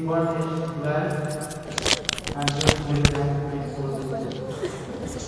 what is left and just will have to expose because this is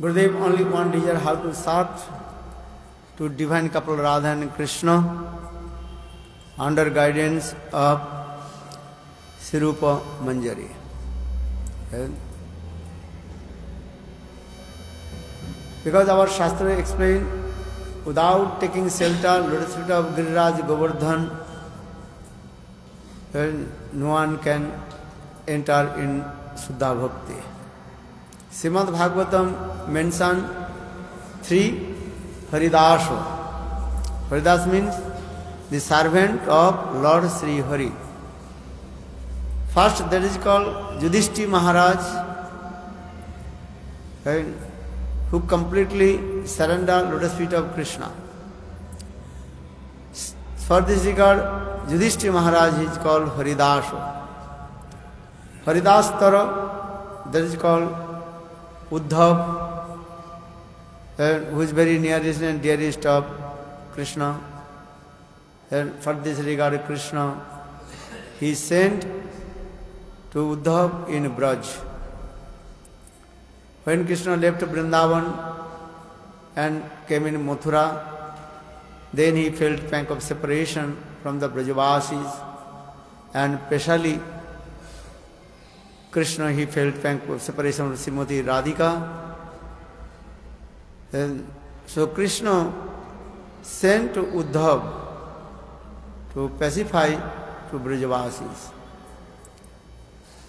Gurudev only wanted here how to start to divine couple Radha and Krishna under guidance of Sirupa Manjari. Because our Shastra explained, without taking shelter, lotus feet of Giriraj Govardhan, no one can enter in Suddha Bhakti. Srimad Bhagavatam mentioned 3 Haridasa. Haridas means the servant of Lord Sri Hari. First, that is called Yudhishthira Maharaj, who completely surrendered lotus feet of Krishna. For this regard, Yudhishthira Maharaj is called Haridasa. Haridastara, that is called Uddhav, who is very nearest and dearest of Krishna. And for this regard, Krishna, he sent to Uddhav in Braj. When Krishna left Vrindavan and came in Mathura, then he felt pang of separation from the Brajavasis, and especially Krishna, he felt pang of separation from Srimati Radhika. And so Krishna sent to Uddhav to pacify to Brajavasis.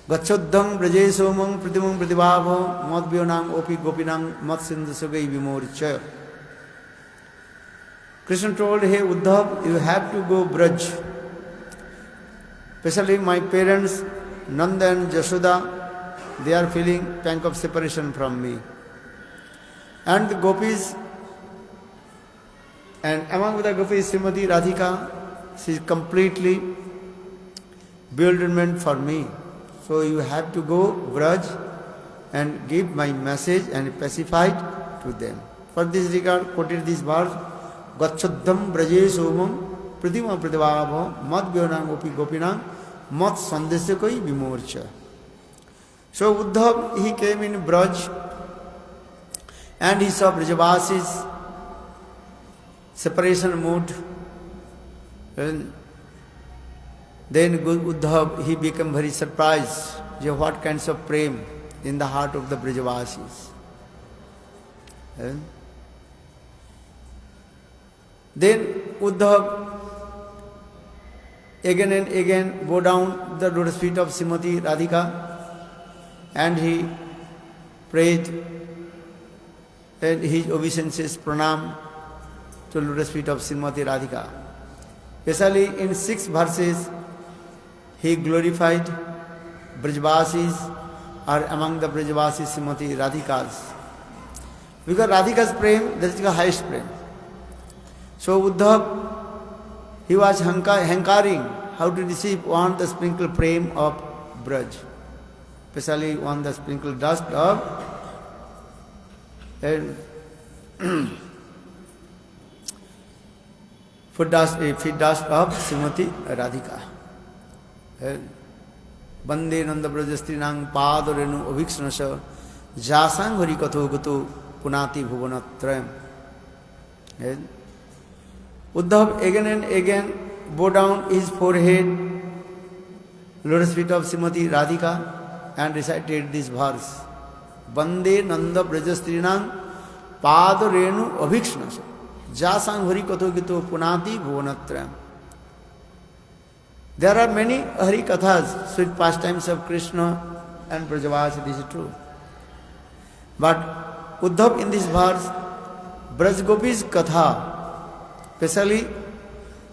Gacchodham Braje Somam Pratimam Pratibhava Madvyonam Opi Gopinam Mat Sindhu Sagai Vimorcha. Krishna told, hey Uddhav, you have to go Braj. Especially my parents, Nanda and Jashoda, they are feeling pang of separation from me. And the gopis, and among the gopis, Srimati Radhika, she is completely bewilderment for me. So you have to go Braj and give my message and pacify to them. For this regard, quoted this verse, Gacchodham Braje Somam Pratima Pratibhava Madvyonam Opi Gopinam Mat Sandesakoi Vimorcha. So Uddhav, he came in Braj and he saw Brajavasis separation mood. And then Uddhav, he became very surprised. What kinds of prem in the heart of the Brajavasis. And then Uddhav again and again go down the lotus feet of Srimati Radhika and he prayed and his obeisances pranam to lotus feet of Srimati Radhika. Especially in 6 verses, he glorified Brajavasis or among the Brajavasis Srimati Radhikas. Because Radhika's prem, that is the highest prem. So Uddhav, he was hankaring how to receive one the sprinkle prem of Braj. Especially one the sprinkle dust of feet dust of Srimati Radhika. Bande Nanda Brajastrinang Padorenu Aviksnasa Jasang Harikatho Gato Punati Bhuvanatrayam. Uddhav again and again bowed down his forehead, lotus feet of Srimati Radhika, and recited this verse. Bande Nanda Brajastrinang Padorenu Aviksnasa Jasang Harikatho Gato Punati Bhuvanatrayam. There are many Harikathas, sweet pastimes of Krishna and Brajavasi, this is true. But Uddhav in this verse, Braj Gopi's Katha, especially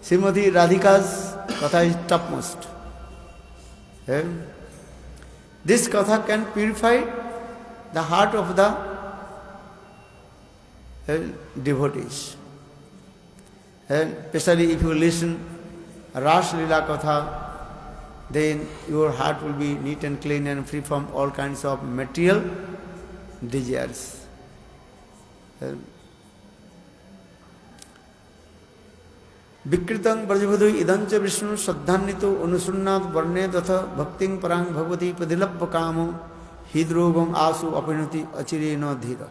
Srimati Radhika's Katha is topmost. This Katha can purify the heart of the devotees. And especially if you listen Ras Lila Katha, then your heart will be neat and clean and free from all kinds of material desires. विकृतं ब्रजबधु इदंच Vishnu श्रद्धान्वितो अनुसन्नाथ वर्णे तथा भक्तिं परां भगवती प्रतिलभ्य कामो हृद्रोगम आसु अपनति अचिरेण धीर.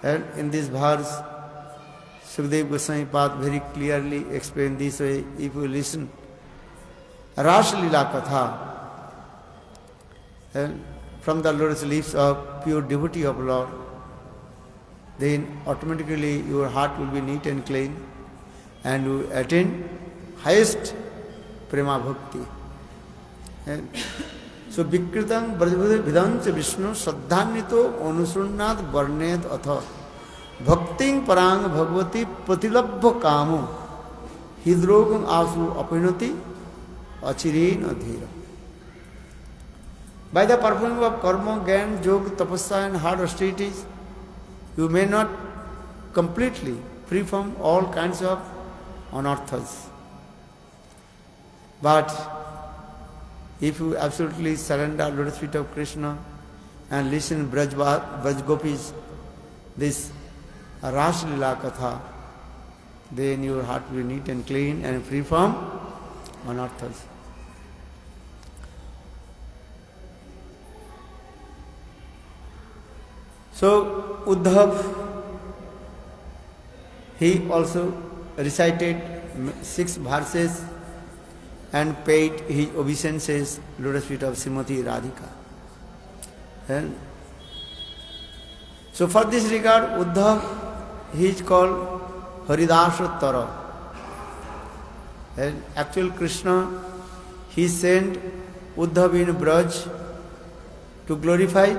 And in this verse, Sukadeva Goswami Pad very clearly explained this way. If you listen Ras Lila Katha, and from the lotus lips of pure devotee of Lord, then automatically your heart will be neat and clean, and you attain highest prema bhakti. And so Vikritam Brajavada Vidancha Vishnu Saddhanito Onusunnat Varned Atha Bhakting Parang Bhagavati Pratilabha Kamo Hidrogam Asu Apinati Achirin Adhira. By the performing of karma, gyan, yoga, tapasya and hard austerities, you may not completely free from all kinds of anarthas. But if you absolutely surrender lotus feet of Krishna and listen Braj Gopis, this Ras Lila Katha, then your heart will be neat and clean and free from anarthas. So Uddhav, he also recited 6 verses and paid his obeisances lotus feet of Srimati Radhika. And so for this regard, Uddhav, he is called Haridasottara. And actual Krishna, he sent Uddhav in Braj to glorify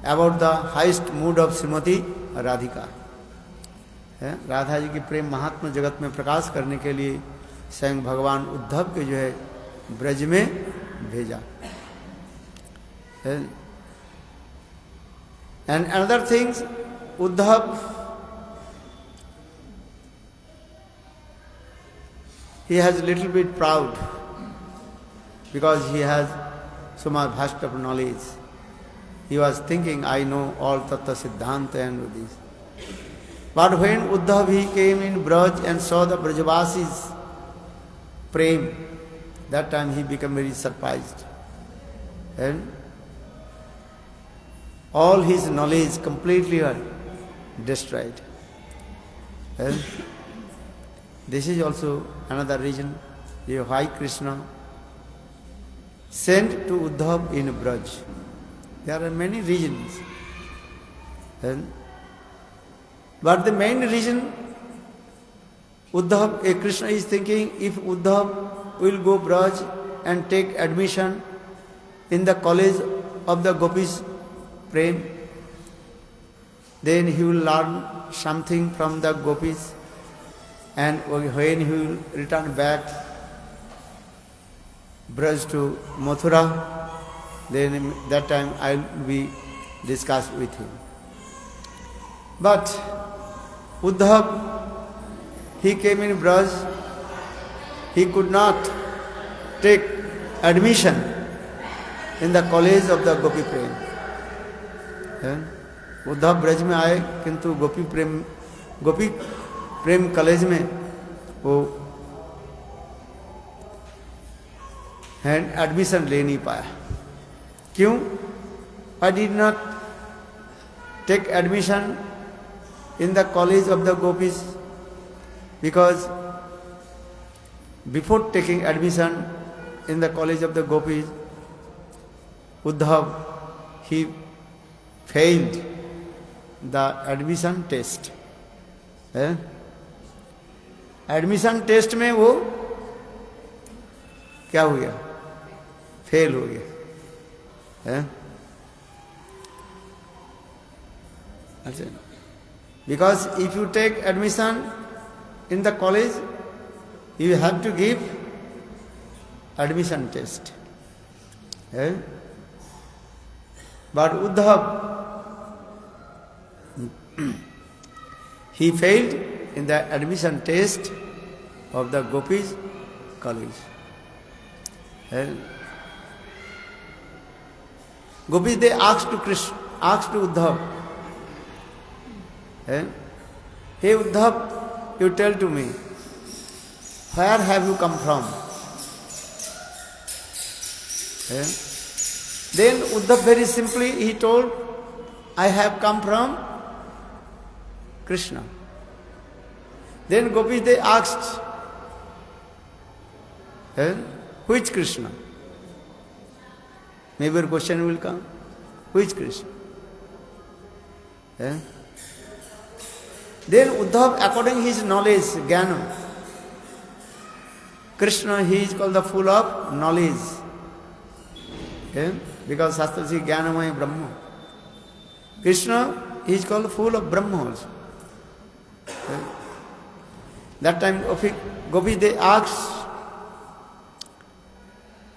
about the highest mood of Srimati Radhika. Radha ji की प्रेम महात्मा जगत में प्रकाश करने के लिए स्वयं भगवान उद्धव के जो है ब्रज में भेजा. And another things, Uddhav, he has a little bit proud because he has so much vast of knowledge. He was thinking, I know all Tattva Siddhanta and this. But when Uddhav he came in Braj and saw the Brajavasis prem, that time he became very surprised. And all his knowledge completely were destroyed. And this is also another reason why Krishna sent to Uddhav in Braj. There are many reasons. But the main reason, Uddhav, Krishna is thinking, if Uddhav will go Braj and take admission in the college of the Gopis Prem, then he will learn something from the Gopis, and when he will return back Braj to Mathura, then that time I will be discussed with him. But Uddhav, he came in Braj, he could not take admission in the college of the Gopi Prem. Uddhav Braj में आए किंतु गोपी प्रेम college में वो admission ले नहीं पाया. क्यों? I did not take admission in the college of the Gopis, because before taking admission in the college of the Gopis, Uddhav, he failed the admission test. Admission test में वो क्या हो गया? फेल हो गया. Because if you take admission in the college, you have to give admission test. But Uddhav, he failed in the admission test of the Gopis college. And Gopis, they asked to Uddhav, hey Uddhav, you tell to me, where have you come from? Then Uddhav very simply he told, I have come from Krishna. Then Gopis, they asked, which Krishna? Maybe a question will come. Which Krishna? Then Uddhav, according his knowledge, Jnana, Krishna, he is called the full of knowledge. Because Shastra says Jnanamaya Brahma. Krishna, he is called full of Brahma also. That time Gopis, they asked,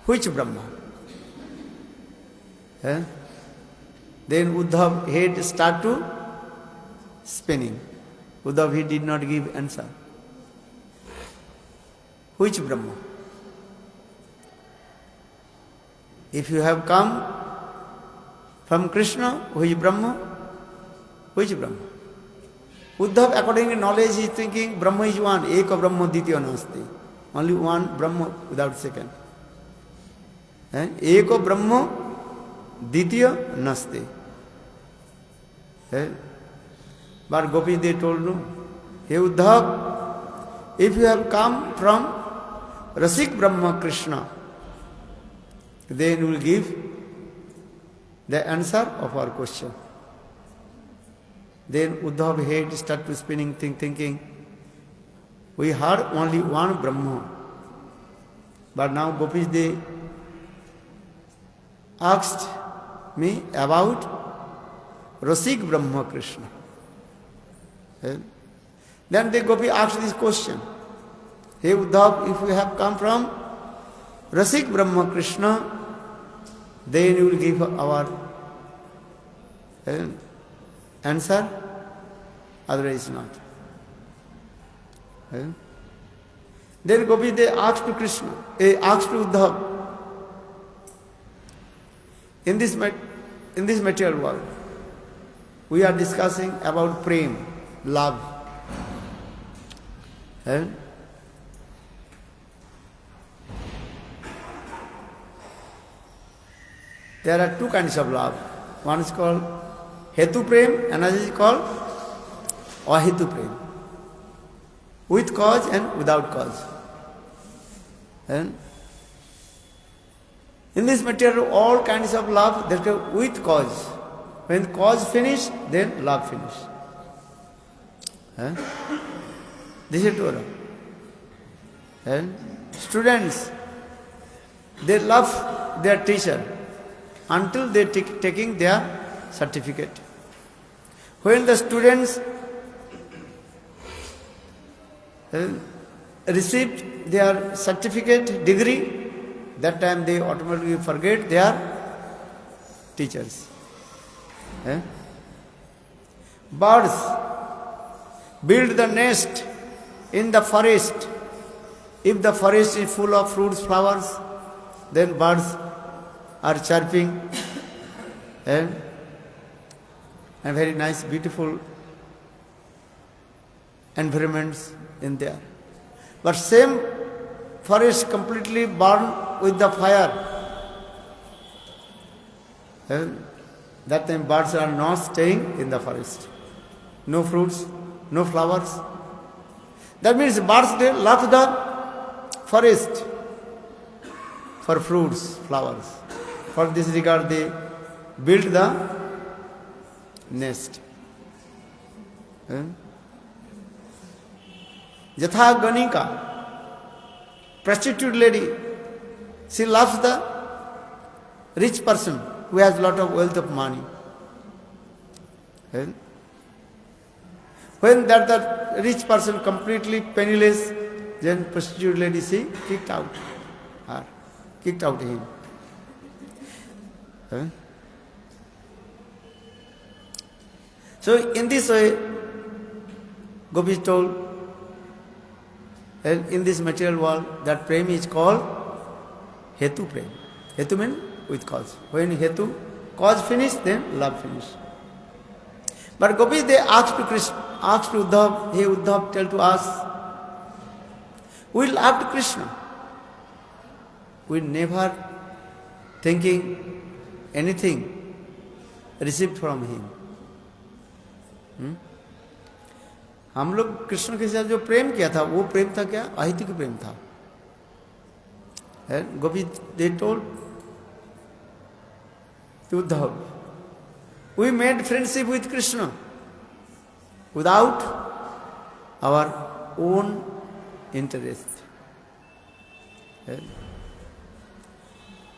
which Brahma? Then Uddhav head start to spinning. Uddhav, he did not give answer. Which Brahma? If you have come from Krishna, which Brahma? Which Brahma? Uddhav, according to knowledge, he is thinking Brahma is one, Eka Brahma Ditya Nasti. Only one Brahma without second. Eko Brahma Ditya Nasti. But Gopis, they told no. Hey Uddhav, if you have come from Rasik Brahma Krishna, then you will give the answer of our question. Then Uddhav head start to spinning, thinking, we heard only one Brahma. But now Gopis, they asked me about Rasik Brahma Krishna. Then the Gopi asked this question. Hey Uddhav, if you have come from Rasik Brahma Krishna, then you will give our answer, otherwise not. Then Gopi, they asked to Krishna, they asked to Uddhav, in this material world, we are discussing about prem, love. There are two kinds of love. One is called Hetu Prem, another is called Ahetu Prem. With cause and without cause. In this material, all kinds of love, that are with cause. When cause finish, then love finish. This is true. Students, they love their teacher until they taking their certificate. When the students received their certificate, degree, that time they automatically forget their teachers. Birds build the nest in the forest. If the forest is full of fruits, flowers, then birds are chirping and very nice, beautiful environments in there. But same forest completely burned with the fire. That time birds are not staying in the forest. No fruits, no flowers. That means birds, they love the forest for fruits, flowers. For this regard, they build the nest. Yatha Ganika, prostitute lady, she loves the rich person who has lot of wealth of money. When that rich person completely penniless, then prostitute lady, she kicked out him. So in this way, Gopis told, in this material world, that prem is called Hetu prem. Hetu means with cause. When Hetu, cause finished, then love finished. But Gopis, they asked to Krishna, asked to Uddhav, hey Uddhav, tell to us, we loved Krishna. We never thinking anything received from him. हम लोग कृष्ण के साथ जो प्रेम किया था वो प्रेम था क्या? अहितिक प्रेम था. Gopi they told to Uddhav, we made friendship with Krishna without our own interest.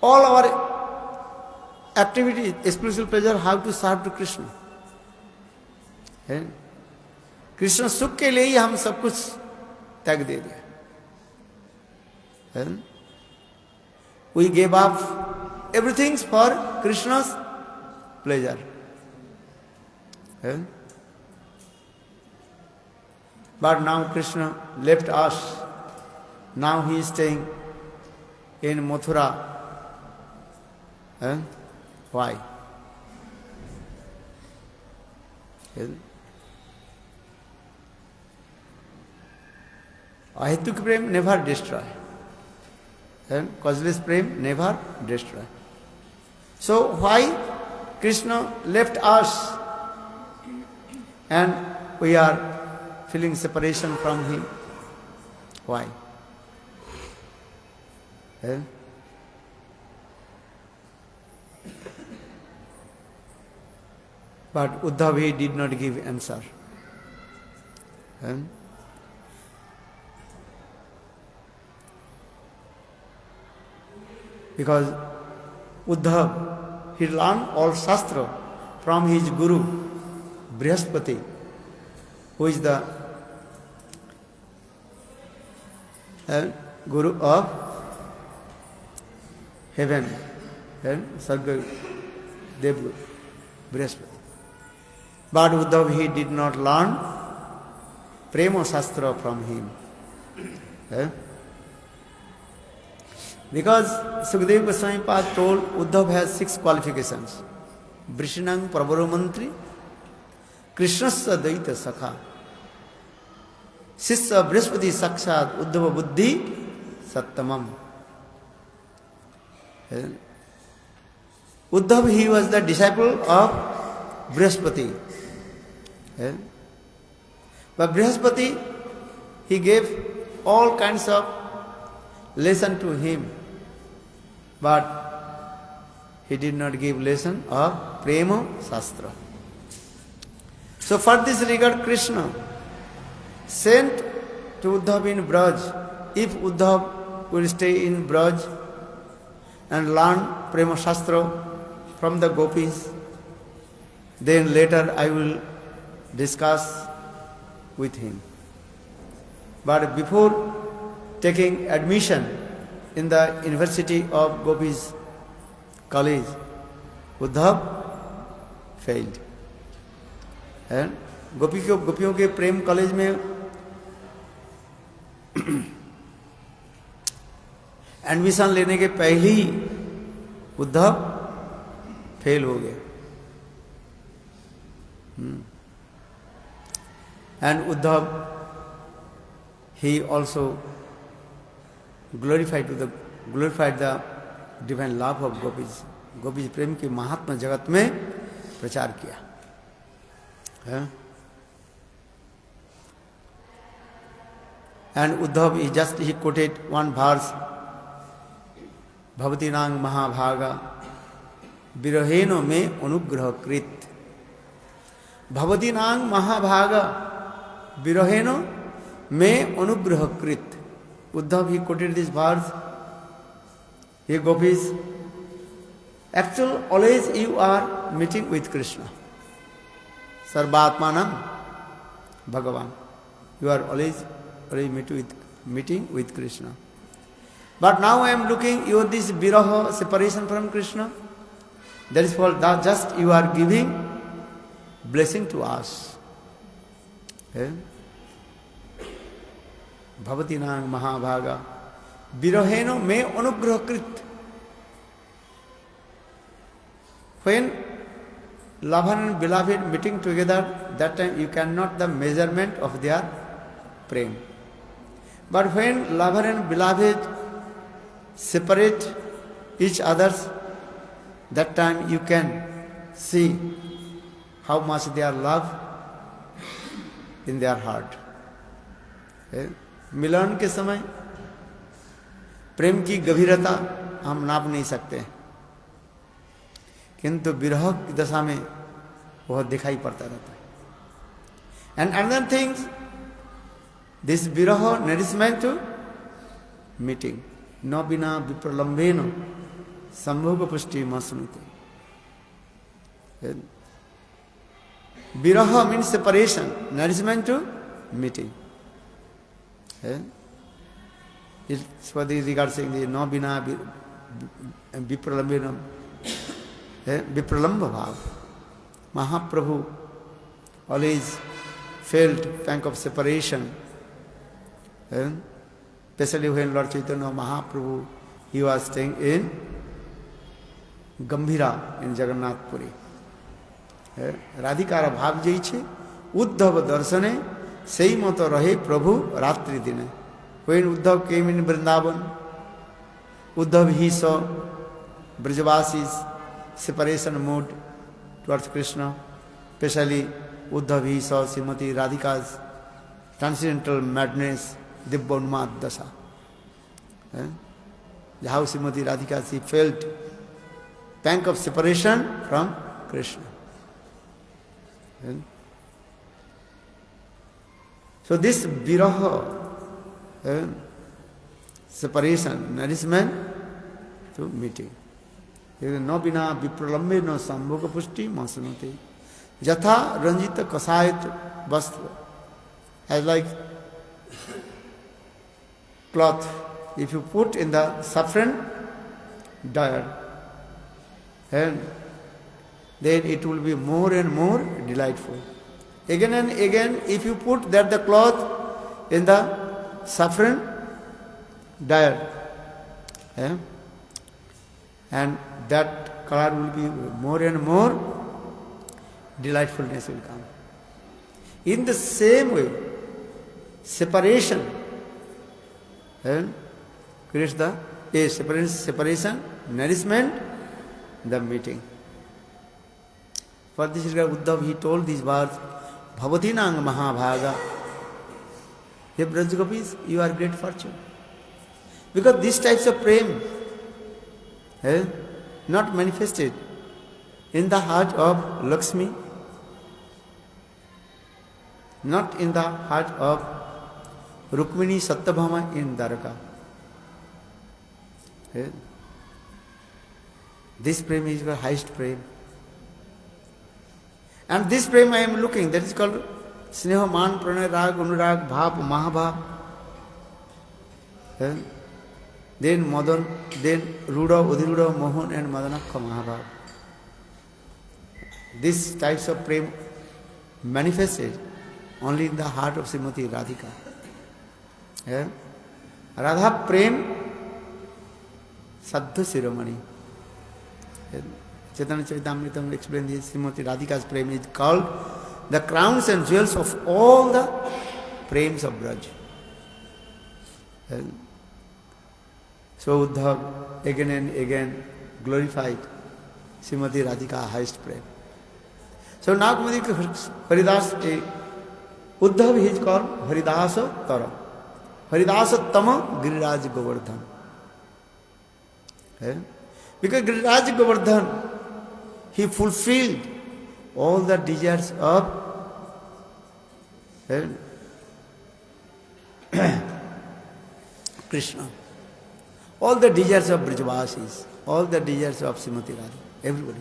All our activity, exclusive pleasure, have to serve to Krishna. Krishna सुख के लिए ही हम सब कुछ त्याग दे दिया. We gave up everything for Krishna's pleasure. But now Krishna left us. Now he is staying in Mathura. Why? Ahituk prem never destroy. Causeless prem never destroy. So why Krishna left us and we are feeling separation from him? Why? But Uddhav, he did not give answer. Because Uddhav, he learned all Shastra from his Guru, Brihaspati, who is the Guru of heaven, Sarga Devguru, Brihaspati. But Uddhav, he did not learn Prema Shastra from him. Because Sukadeva Goswami Pad told Uddhav has 6 qualifications. Vrishnang Prabharo Mantri, Krishnasya Daita Sakha, Sisya Brihaspati Sakshat Uddhava Buddhi Sattamam. Uddhav, he was the disciple of Brihaspati. But Brihaspati, he gave all kinds of lesson to him. But he did not give lesson of Prema Shastra. So for this regard, Krishna sent to Uddhav in Braj. If Uddhav will stay in Braj and learn Prema Shastra from the gopis, then later I will discuss with him. But before taking admission in the University of Gopis College, Uddhav failed. And गोपियों के प्रेम college में admission लेने के पहले ही Uddhav fail हो गए. And Uddhav, he also glorified the divine love of Gopis. Gopis प्रेम के महात्मा जगत में प्रचार किया. And Uddhav, he quoted one verse, Bhavati Nang Mahabhaga Viraheno me anugraha krit. Bhavati Nang Mahabhaga Viraheno me anugraha krit. Uddhav, he quoted this verse. Hey Gopis, actually always you are meeting with Krishna. Sarvatmanam Bhagavan. You are always meeting with Krishna. But now I am looking, you this viraha, separation from Krishna. That is called just you are giving blessing to us. Bhavati nang mahabhaga viraheno me anugrahakrit. When lover and beloved meeting together, that time you cannot the measurement of their prem. But when lover and beloved separate each others, that time you can see how much they are love in their heart. मिलन के समय प्रेम की गभीरता हम नाप नहीं सकते, किंतु विरह की दशा में वह दिखाई पड़ता रहता है. एंड अनदर थिंग्स, दिस विरह नरिशमेंट टू मीटिंग न बिना विप्रलंबेन संभोग पुष्टि मसनुते. विरह means separation, nourishment to meeting. It's what is regard saying the no bina vipralambena vipralamba bhav. Mahaprabhu always felt pang of separation. Especially when Lord Chaitanya Mahaprabhu, he was staying in Gambhira in Jagannath Puri. राधिकार भाव जैसे उद्धव दर्शने सही मत रहे प्रभु रात्रि दिने. When Uddhav came in Vrindavan, Uddhav he saw Brajavasi's separation mood towards Krishna. Especially Uddhav he saw Srimati Radhika's transcendental madness, Dibbonmad Dasa. How Srimati Radhika, she felt pang of separation from Krishna. So this viraha, separation, nourishment to meeting. No bina vipralambe no sambhoga pushti masanate. Jatha ranjita kasayat vastra. As like cloth, if you put in the saffron dye, and then it will be more and more delightful. Again and again, if you put that the cloth in the saffron dye, and that color will be more and more delightfulness will come. In the same way, separation creates the separation, nourishment, the meeting. For this regard, Uddhav, he told these words, Bhavati nang mahabhaga. Hey Brajagopis, you are great fortune. Because these types of prem, not manifested in the heart of Lakshmi, not in the heart of Rukmini Satyabhama in Dwaraka. This prem is the highest prem. And this prem I am looking, that is called Sneha Man Pranay Rag Anurag Bhav Mahabhav. Then Madan, then Ruda, Udhiruda, Mohan and Madanakha Mahabhav. These types of prem manifested only in the heart of Srimati Radhika. Radha prem Saddha Siromani. Chaitanya Charitamrita explained this. Srimati Radhika's prem is called the crowns and jewels of all the prems of Braj. So Uddhav again and again glorified Srimati Radhika highest prem. So now Haridas, Uddhav he is called Haridasa Tara. Haridasa Tama Giriraj Govardhan. Because Giriraj Govardhan, he fulfilled all the desires of Krishna. All the desires of Brajavasis, all the desires of Srimati Radha, everybody.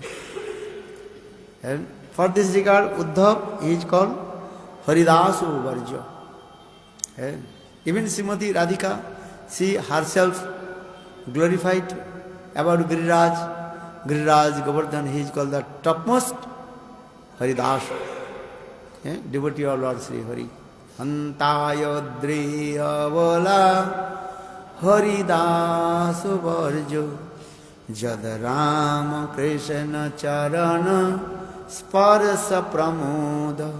And for this regard, Uddhav, he is called Haridasu Varja. Even Srimati Radhika, she herself glorified about Giriraj. Giriraj Govardhan, he is called the topmost Haridas. devotee of Lord Sri Hari. Antayodriyavala Haridas Varjo Jad Ram Krishna Charana Sparsa Pramoda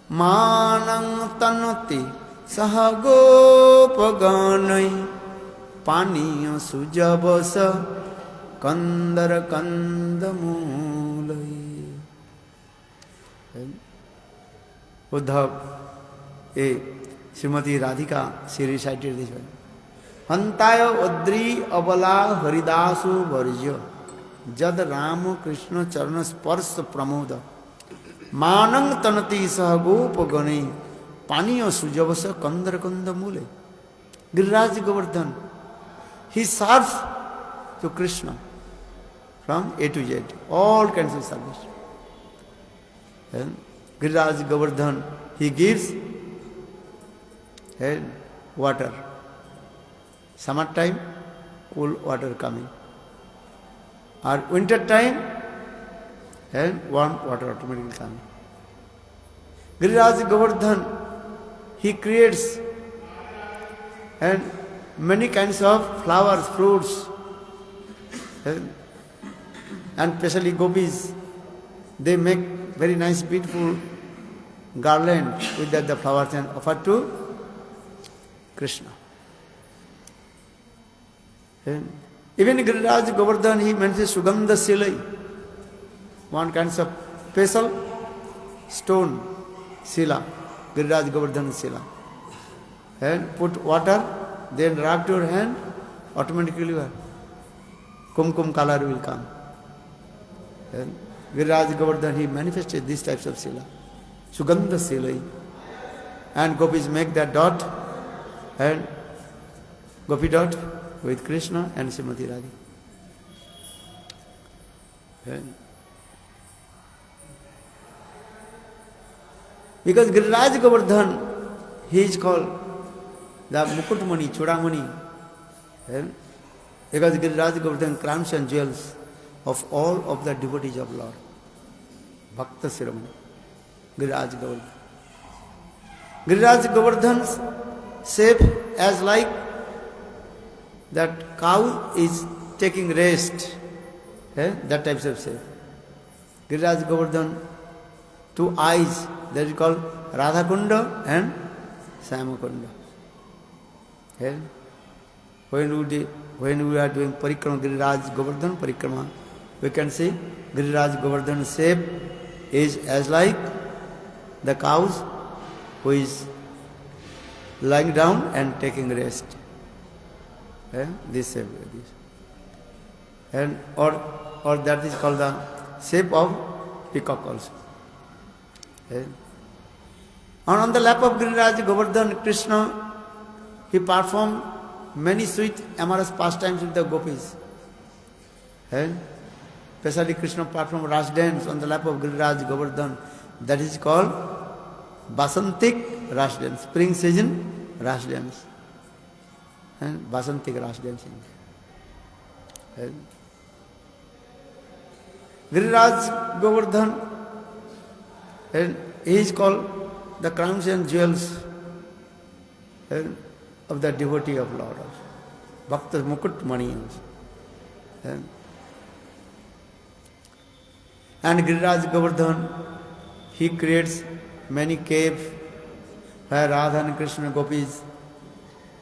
Manang Tanati Sahagopaganai Paniya Sujabasa Kandara Kandamulai. Uddhav, Srimati Radhika, she recited this one. Hantaya Udri Abala Haridasu Varjo Jad Ram Krishna Charana Sparsa Pramoda Manang Tanati Sahagopagani Paniya Sujavasa Kandara Kandamule. Giriraj Govardhan, he serves to Krishna from A to Z, all kinds of service. And Giriraj Govardhan, he gives water. Summer time, cool water coming. Or winter time, and warm water automatically coming. Giriraj Govardhan, he creates and many kinds of flowers, fruits, and especially gopis, they make very nice, beautiful garland with that the flowers and offer to Krishna. And even Giriraj Govardhan, he mentions Sugandha Silai, one kind of special stone, Sila, Giriraj Govardhan Sila. And put water, then rub your hand, automatically kumkum color will come. And Giriraj Govardhan, he manifested these types of Sila, Sugandha Silai. And gopis make that dot, and gopi dot with Krishna and Srimati Radhika. And because Giriraj Govardhan, he is called the Mukutmani, Chudamani. Because Giriraj Govardhan crowns and jewels of all of the devotees of Lord. Bhakta Siramani. Giriraj Govardhan. Giriraj Govardhan's shape as like that cow is taking rest. That type of shape. Giriraj Govardhan, two eyes, that is called Radha Kunda and Syama Kunda. When we are doing Parikrama, Giriraj Govardhan Parikrama, we can see Giriraj Govardhan shape is as like the cows who is lying down and taking rest. This shape. And or that is called the shape of peacock also. And on the lap of Giriraj Govardhan, Krishna, he performed many sweet amorous pastimes with the gopis. And especially Krishna performed Ras dance on the lap of Giriraj Govardhan. That is called Basantik Ras dance, spring season Ras dance. And Basantik Ras dancing. And Giriraj Govardhan, and he is called the crowns and jewels of the devotee of Lord also. Bhakta Mukutmani also. And Giriraj Govardhan, he creates many caves where Radha and Krishna gopis,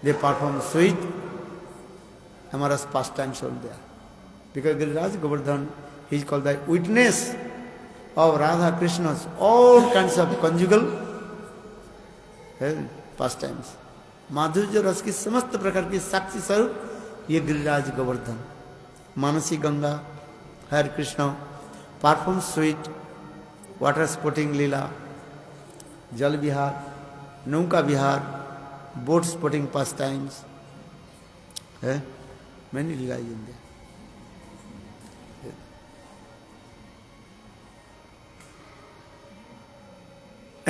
they perform sweet amorous pastimes over there. Because Giriraj Govardhan, he is called the witness of Radha Krishna's all kinds of conjugal pastimes. माधुर्य रस की समस्त प्रकार की साक्षी स्वरूप ये Giriraj Govardhan. Mansi Ganga, Hare Krishna, perform sweet, water sporting leela, jal vihar, nauka vihar, boat sporting pastimes, many leela in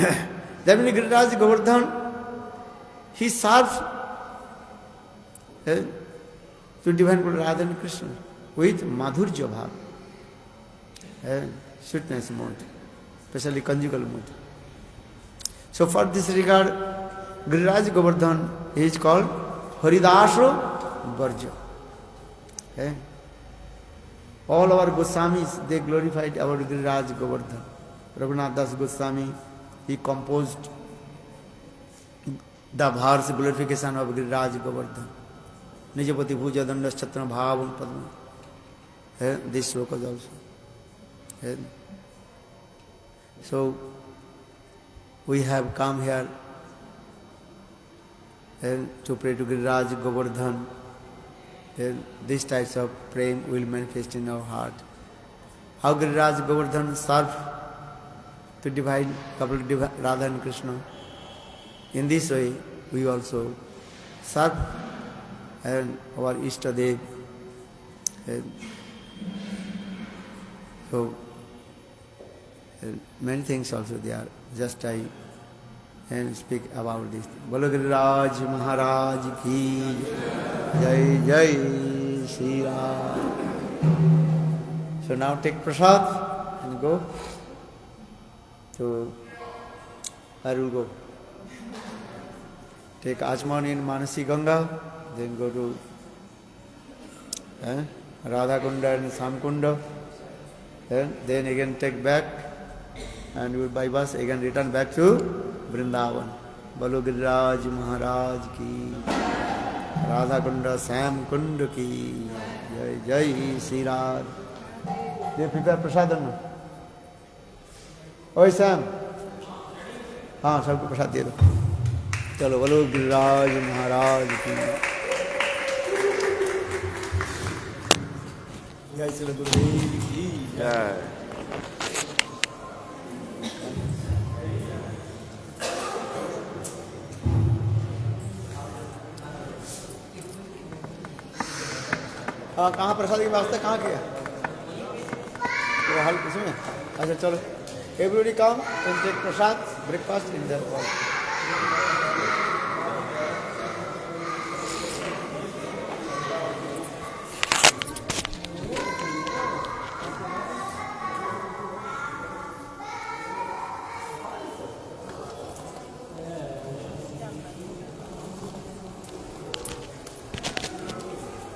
there. That means Giriraj Govardhan, he serves to divine Radha and Krishna with madhurya bhav, sweetness mood, especially conjugal mood. So for this regard, Giriraj Govardhan is called Haridasa Varja. Okay? All our Goswamis, they glorified our Giriraj Govardhan. Raghunath Das Goswami, he composed the verse glorification of Giriraj Govardhan. Nijapati Bhuja Dandas Chatra Bhavam Padma. This slokas also. So, we have come here to pray to Giriraj Govardhan. These types of praying will manifest in our heart. How Giriraj Govardhan serve to divine couple Radha and Krishna. In this way, we also serve and our Ishtadev. So, many things also there. Just I speak about this. Bolo Giriraj Maharaj ki Jai Jai Shri Ram. So now take prasad and go to, I will go. Take Achman in Manasi Ganga, then go to Radha Kunda and Sam Kunda, then again take back and you will by bus again return back to Vrindavan. Bolo Giriraj Maharaj ki, Radha Kunda Sam Kunda ki, Jai Jai Shri Ram. They prepare prasadana. Oi Sam, हाँ सबको प्रसाद दे दो. चलो बोलो गिरिराज महाराज की जय श्री गुरुदेव की जय. हाँ कहाँ प्रसाद की वास्ते कहाँ किया? हल किसमें? अच्छा चलो. Everybody come and take prasad, breakfast in the hall.